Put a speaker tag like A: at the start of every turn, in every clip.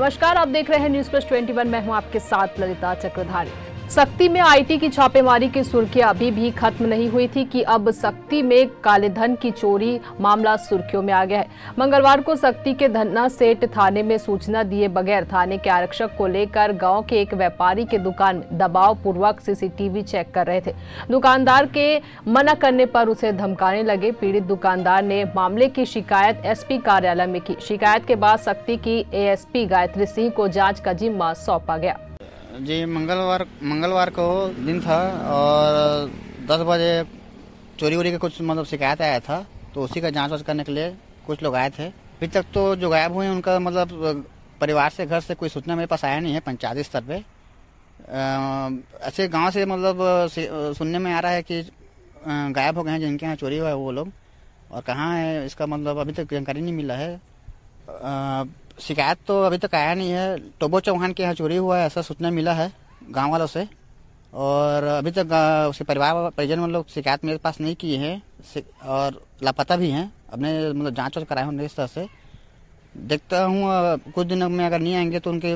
A: नमस्कार, आप देख रहे हैं न्यूज प्लस 21। मैं हूं आपके साथ ललिता चक्रधारी। सक्ती में आईटी की छापेमारी की सुर्खियां अभी भी खत्म नहीं हुई थी कि अब सक्ती में कालेधन की चोरी मामला सुर्खियों में आ गया है। मंगलवार को सक्ती के धन्ना सेठ थाने में सूचना दिए बगैर थाने के आरक्षक को लेकर गांव के एक व्यापारी के दुकान में दबाव पूर्वक सीसीटीवी चेक कर रहे थे। दुकानदार के मना करने पर उसे धमकाने लगे। पीड़ित दुकानदार ने मामले की शिकायत एसपी कार्यालय में की। शिकायत के बाद सक्ती की एएसपी गायत्री सिंह को जांच का जिम्मा सौंपा गया।
B: जी, मंगलवार को दिन था और 10 बजे चोरी वोरी का कुछ शिकायत आया था, तो उसी का जांच वाच करने के लिए कुछ लोग आए थे। अभी तक तो जो गायब हुए उनका परिवार से, घर से कोई सूचना मेरे पास आया नहीं है पंचायत स्तर पे। ऐसे गांव से सुनने में आ रहा है कि गायब हो गए हैं जिनके यहाँ चोरी हुआ है वो लोग, और कहाँ है इसका अभी तक जानकारी नहीं मिला है। शिकायत तो अभी तक आया नहीं है। टोबो चौहान के यहाँ चोरी हुआ है ऐसा सूचना मिला है गांव वालों से, और अभी तक उसके परिवार परिजन लोग शिकायत मेरे पास नहीं किए हैं और लापता भी हैं। अपने जांच वाच कराए होंगे इस तरह से। देखता हूँ कुछ दिनों में अगर नहीं आएंगे तो उनके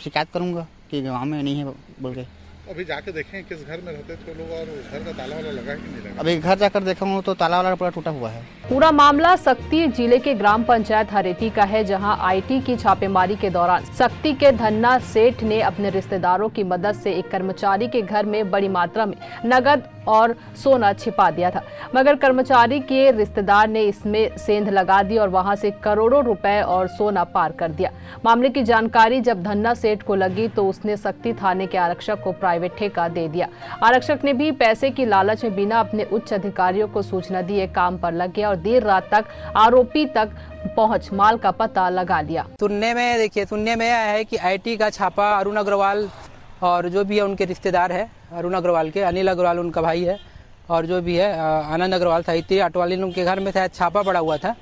B: शिकायत करूँगा कि गाँव में नहीं है बोल के।
C: अभी जाके देखें किस घर में रहते थे लोग और उस घर का ताला वाला लगा है कि नहीं लगा?
B: अभी घर जाकर देखा हूँ तो ताला वाला पूरा टूटा हुआ है।
A: पूरा मामला सक्ती जिले के ग्राम पंचायत हरेठी का है, जहां आईटी की छापेमारी के दौरान सक्ती के धन्ना सेठ ने अपने रिश्तेदारों की मदद से एक कर्मचारी के घर में बड़ी मात्रा में नगद और सोना छिपा दिया था, मगर कर्मचारी के रिश्तेदार ने इसमें सेंध लगा दी और वहां से करोड़ों रुपए और सोना पार कर दिया। मामले की जानकारी जब धन्ना सेठ को लगी तो उसने सक्ती थाने के आरक्षक को प्राइवेट ठेका दे दिया। आरक्षक ने भी पैसे की लालच में बिना अपने उच्च अधिकारियों को सूचना दिए काम पर लग गया और देर रात तक आरोपी तक पहुंच माल का पता लगा लिया।
D: सुनने में आया है कि आईटी का छापा अरुण अग्रवाल और जो भी है उनके रिश्तेदार है, अरुण अग्रवाल के, अनिल अग्रवाल उनका भाई है, और जो भी है आनंद अग्रवाल साहित्य अटवाली उनके घर में शायद छापा पड़ा हुआ था,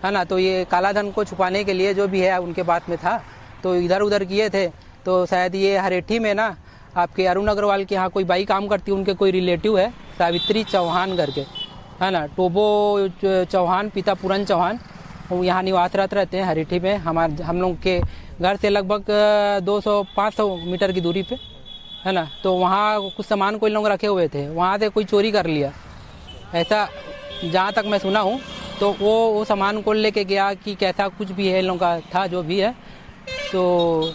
D: है ना। तो ये काला धन को छुपाने के लिए जो भी है उनके बात में था, तो इधर उधर किए थे। तो शायद ये हरेठी में ना आपके अरुण अग्रवाल के यहाँ कोई बाई काम करती है, उनके कोई रिलेटिव है सावित्री चौहान करके, है ना। टोबो चौहान पिता पूरन चौहान वो यहाँ निवासरत रहते हैं हरेठी में। हम लोग के घर से लगभग 200-500 मीटर की दूरी पे, है ना। तो वहाँ कुछ सामान कोई लोग रखे हुए थे, वहाँ से कोई चोरी कर लिया, ऐसा जहाँ तक मैं सुना हूँ। तो वो सामान को लेके गया कि कैसा कुछ भी है इन लोगों का था जो भी है। तो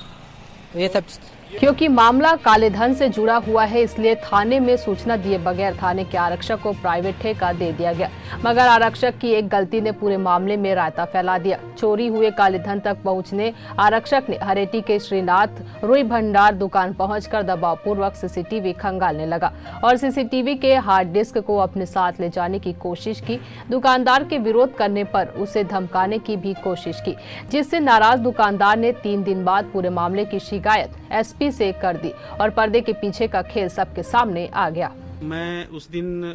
D: ये सब
A: क्योंकि मामला काले धन से जुड़ा हुआ है, इसलिए थाने में सूचना दिए बगैर थाने के आरक्षक को प्राइवेट ठेका दे दिया गया, मगर आरक्षक की एक गलती ने पूरे मामले में रायता फैला दिया। चोरी हुए काले धन तक पहुंचने आरक्षक ने हरेठी के श्रीनाथ रुई भंडार दुकान पहुंचकर दबाव पूर्वक सीसीटीवी खंगालने लगा और सीसीटीवी के हार्ड डिस्क को अपने साथ ले जाने की कोशिश की। दुकानदार के विरोध करने पर उसे धमकाने की भी कोशिश की, जिससे नाराज दुकानदार ने 3 दिन बाद पूरे मामले की शिकायत एसपी से कर दी और पर्दे के पीछे का खेल सबके सामने आ गया।
E: मैं उस दिन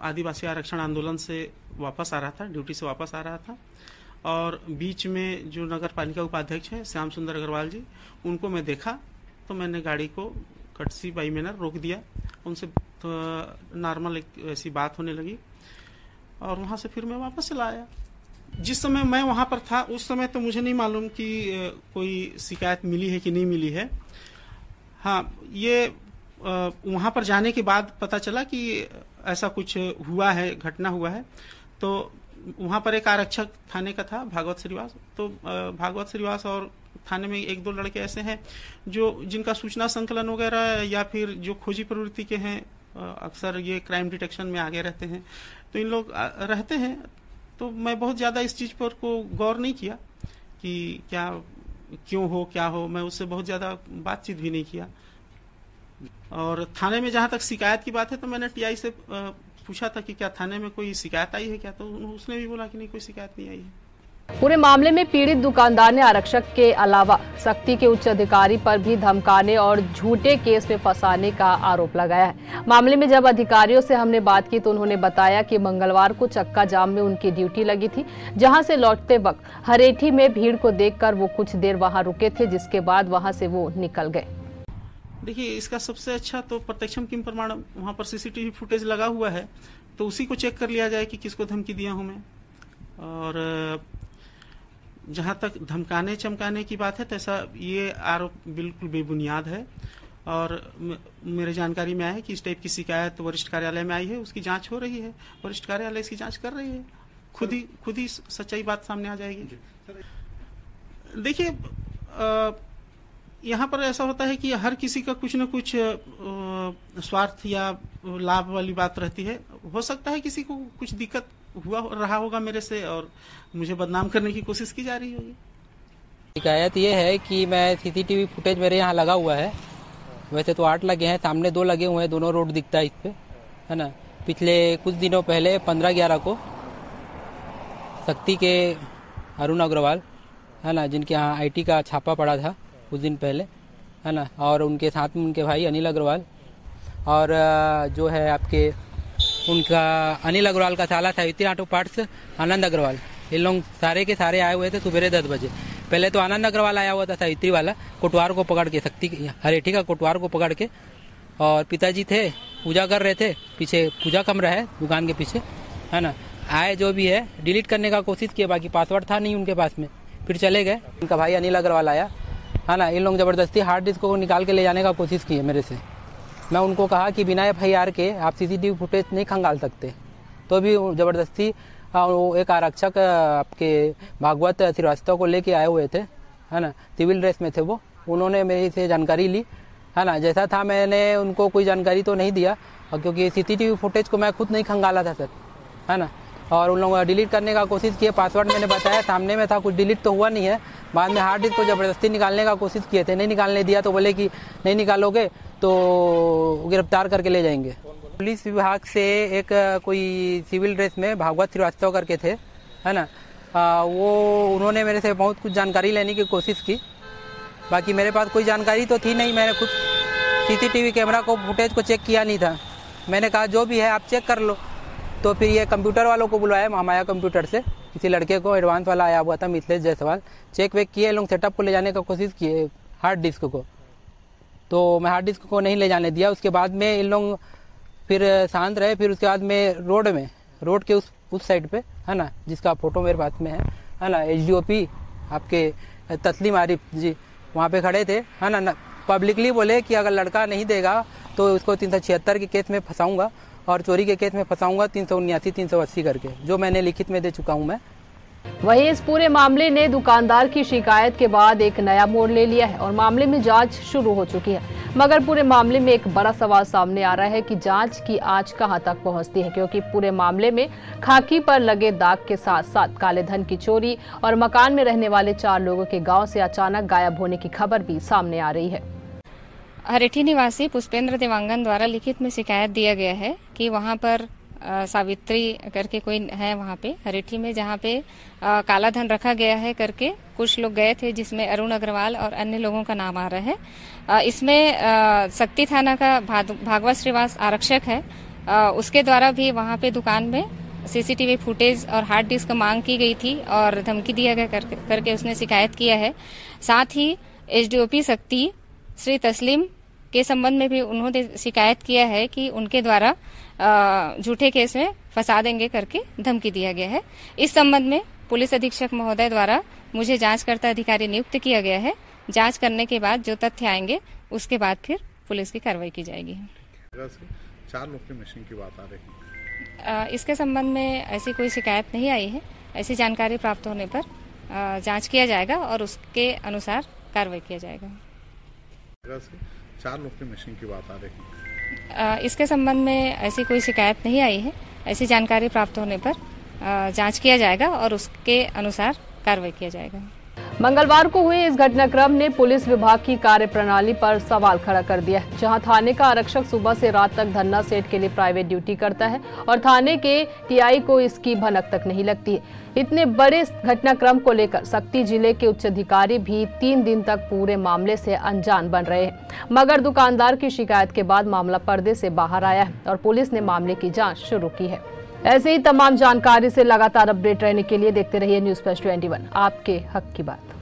E: आदिवासी आरक्षण आंदोलन से वापस आ रहा था, ड्यूटी से वापस आ रहा था, और बीच में जो नगर पालिका उपाध्यक्ष हैं श्याम सुंदर अग्रवाल जी, उनको मैं देखा तो मैंने गाड़ी को कटसी बाई मैनर रोक दिया। उनसे तो नॉर्मल एक ऐसी बात होने लगी और वहां से फिर मैं वापस चला आया। जिस समय मैं वहां पर था उस समय तो मुझे नहीं मालूम कि कोई शिकायत मिली है कि नहीं मिली है। हाँ, ये वहां पर जाने के बाद पता चला कि ऐसा कुछ हुआ है, घटना हुआ है। तो वहां पर एक आरक्षक थाने का था, भागवत श्रीवास। तो भागवत श्रीवास और थाने में 1-2 लड़के ऐसे हैं जो जिनका सूचना संकलन वगैरह या फिर जो खोजी प्रवृत्ति के हैं, अक्सर ये क्राइम डिटेक्शन में आगे रहते हैं, तो इन लोग रहते हैं। तो मैं बहुत ज्यादा इस चीज पर को गौर नहीं किया कि क्या क्यों हो क्या हो, मैं उससे बहुत ज्यादा बातचीत भी नहीं किया। और थाने में जहां तक शिकायत की बात है तो मैंने टीआई से पूछा था कि क्या थाने में कोई शिकायत आई है क्या, तो उसने भी बोला कि नहीं, कोई शिकायत नहीं आई है।
A: पूरे मामले में पीड़ित दुकानदार ने आरक्षक के अलावा सक्ती के उच्च अधिकारी पर भी धमकाने और झूठे केस में फंसाने का आरोप लगाया है। मामले में जब अधिकारियों से हमने बात की तो उन्होंने बताया कि मंगलवार को चक्का जाम में उनकी ड्यूटी लगी थी, जहां से लौटते वक्त हरेठी में भीड़ को देखकर वो कुछ देर वहां रुके थे, जिसके बाद वहां से वो निकल गए।
E: देखिए, इसका सबसे अच्छा तो प्रत्यक्षम किम प्रमाणम, वहां पर सीसीटीवी फुटेज लगा हुआ है, तो उसी को चेक कर लिया जाए कि किसको धमकी दिया हूं मैं। और जहां तक धमकाने चमकाने की बात है तो ऐसा ये आरोप बिल्कुल बेबुनियाद है और मेरे जानकारी में आया है कि इस टाइप की शिकायत वरिष्ठ कार्यालय में आई है, उसकी जांच हो रही है, वरिष्ठ कार्यालय इसकी जांच कर रही है, खुद ही सच्चाई बात सामने आ जाएगी। देखिए यहाँ पर ऐसा होता है कि हर किसी का कुछ न कुछ स्वार्थ या लाभ वाली बात रहती है। हो सकता है किसी को कुछ दिक्कत रहा होगा मेरे से और मुझे बदनाम करने की कोशिश की जा रही होगी।
D: शिकायत ये है कि मैं सीसीटीवी फुटेज मेरे यहाँ लगा हुआ है, वैसे तो 8 लगे हैं, सामने 2 लगे हुए हैं, दोनों रोड दिखता है इस पे, है ना। पिछले कुछ दिनों पहले 15/11 को शक्ति के अरुण अग्रवाल, है ना, जिनके यहाँ आईटी का छापा पड़ा था कुछ दिन पहले, है ना, और उनके साथ में उनके भाई अनिल अग्रवाल और जो है आपके उनका अनिल अग्रवाल का साला सावित्री ऑटो पार्ट्स आनंद अग्रवाल, ये लोग सारे के सारे आए हुए थे सुबह 10 बजे। पहले तो आनंद अग्रवाल आया हुआ था, सावित्री वाला कोटवार को पकड़ के, शक्ति हरेठी का कोटवार को पकड़ के, और पिताजी थे पूजा कर रहे थे, पीछे पूजा कमरा है दुकान के पीछे, है ना। आए जो भी है डिलीट करने का कोशिश किया, बाकी पासवर्ड था नहीं उनके पास में, फिर चले गए। उनका भाई अनिल अग्रवाल आया, है ना, इन लोग जबरदस्ती हार्ड डिस्क को निकाल के ले जाने का कोशिश की है मेरे से। मैं उनको कहा कि बिना FIR के आप सीसीटीवी फुटेज नहीं खंगाल सकते, तो भी जबरदस्ती वो एक आरक्षक आपके भागवत श्रीवास्तव को लेके आए हुए थे, है ना, सिविल ड्रेस में थे वो, उन्होंने मेरी से जानकारी ली, है ना। जैसा था मैंने उनको कोई जानकारी तो नहीं दिया, और क्योंकि सीसीटीवी फुटेज को मैं खुद नहीं खंगाला था सर, है ना, और उन लोगों डिलीट करने का कोशिश किए। पासवर्ड मैंने बताया सामने में था, कुछ डिलीट तो हुआ नहीं है। बाद में हार्ड डिस्क को जबरदस्ती निकालने का कोशिश किए थे, नहीं निकालने दिया, तो बोले कि नहीं निकालोगे तो गिरफ्तार करके ले जाएंगे। पुलिस विभाग से एक कोई सिविल ड्रेस में भागवत श्रीवास्तव करके थे, है ना, वो उन्होंने मेरे से बहुत कुछ जानकारी लेने की कोशिश की, बाकी मेरे पास कोई जानकारी तो थी नहीं। मैंने खुद सीसीटीवी कैमरा को फुटेज को चेक किया नहीं था। मैंने कहा जो भी है आप चेक कर लो, तो फिर ये कंप्यूटर वालों को बुलाया, महामाया कंप्यूटर से किसी लड़के को, एडवांस वाला आया हुआ था मिथिलेश जायसवाल, चेक वेक किए, लोग सेटअप को ले जाने का कोशिश किए हार्ड डिस्क को, तो मैं हार्ड डिस्क को नहीं ले जाने दिया। उसके बाद में इन लोग फिर शांत रहे। फिर उसके बाद में रोड के उस साइड पे, है ना, जिसका फोटो मेरे पास में है ना, HDOP आपके तस्लीम आरिफ जी वहाँ पे खड़े थे, है ना, पब्लिकली बोले कि अगर लड़का नहीं देगा तो उसको 376 के केस में फंसाऊंगा और चोरी के केस में फंसाऊंगा 379, 380 करके, जो मैंने लिखित में दे चुका हूं मैं।
A: वहीं इस पूरे मामले ने दुकानदार की शिकायत के बाद एक नया मोड़ ले लिया है और मामले में जांच शुरू हो चुकी है। मगर पूरे मामले में एक बड़ा सवाल सामने आ रहा है कि जांच की आंच कहां तक पहुंचती है, क्योंकि पूरे मामले में खाकी पर लगे दाग के साथ साथ काले धन की चोरी और मकान में रहने वाले 4 लोगों के गाँव से अचानक गायब होने की खबर भी सामने आ रही है।
F: हरेठी निवासी पुष्पेंद्र देवांगन द्वारा लिखित में शिकायत दिया गया है कि वहां पर सावित्री करके कोई है वहां पे हरेठी में, जहां पे काला धन रखा गया है करके कुछ लोग गए थे, जिसमें अरुण अग्रवाल और अन्य लोगों का नाम आ रहा है। इसमें शक्ति थाना का भागवत श्रीवास आरक्षक है, उसके द्वारा भी वहां पे दुकान में सीसीटीवी फुटेज और हार्ड डिस्क मांग की गई थी और धमकी दिया गया करके उसने शिकायत किया है। साथ ही HDOP शक्ति श्री तस्लीम के संबंध में भी उन्होंने शिकायत किया है कि उनके द्वारा झूठे केस में फंसा देंगे करके धमकी दिया गया है। इस संबंध में पुलिस अधीक्षक महोदय द्वारा मुझे जांचकर्ता अधिकारी नियुक्त किया गया है। जांच करने के बाद जो तथ्य आएंगे उसके बाद फिर पुलिस की कार्रवाई की जाएगी।
C: 4 लोग की मिसिंग की बात आ रही है,
F: इसके संबंध में ऐसी कोई शिकायत नहीं आई है। ऐसी जानकारी प्राप्त होने पर जांच किया जाएगा और उसके अनुसार कार्रवाई किया जाएगा।
C: 4 लोग की मिसिंग की बात आ रही है,
F: इसके संबंध में ऐसी कोई शिकायत नहीं आई है। ऐसी जानकारी प्राप्त होने पर जांच किया जाएगा और उसके अनुसार कार्रवाई किया जाएगा।
A: मंगलवार को हुए इस घटनाक्रम ने पुलिस विभाग की कार्यप्रणाली पर सवाल खड़ा कर दिया है, जहां थाने का आरक्षक सुबह से रात तक धन्ना सेठ के लिए प्राइवेट ड्यूटी करता है और थाने के TI को इसकी भनक तक नहीं लगती है। इतने बड़े घटनाक्रम को लेकर शक्ति जिले के उच्च अधिकारी भी 3 दिन तक पूरे मामले से अनजान बन रहे हैं, मगर दुकानदार की शिकायत के बाद मामला पर्दे से बाहर आया है और पुलिस ने मामले की जाँच शुरू की है। ऐसे ही तमाम जानकारी से लगातार अपडेट रहने के लिए देखते रहिए न्यूज़ प्लस 21, आपके हक की बात।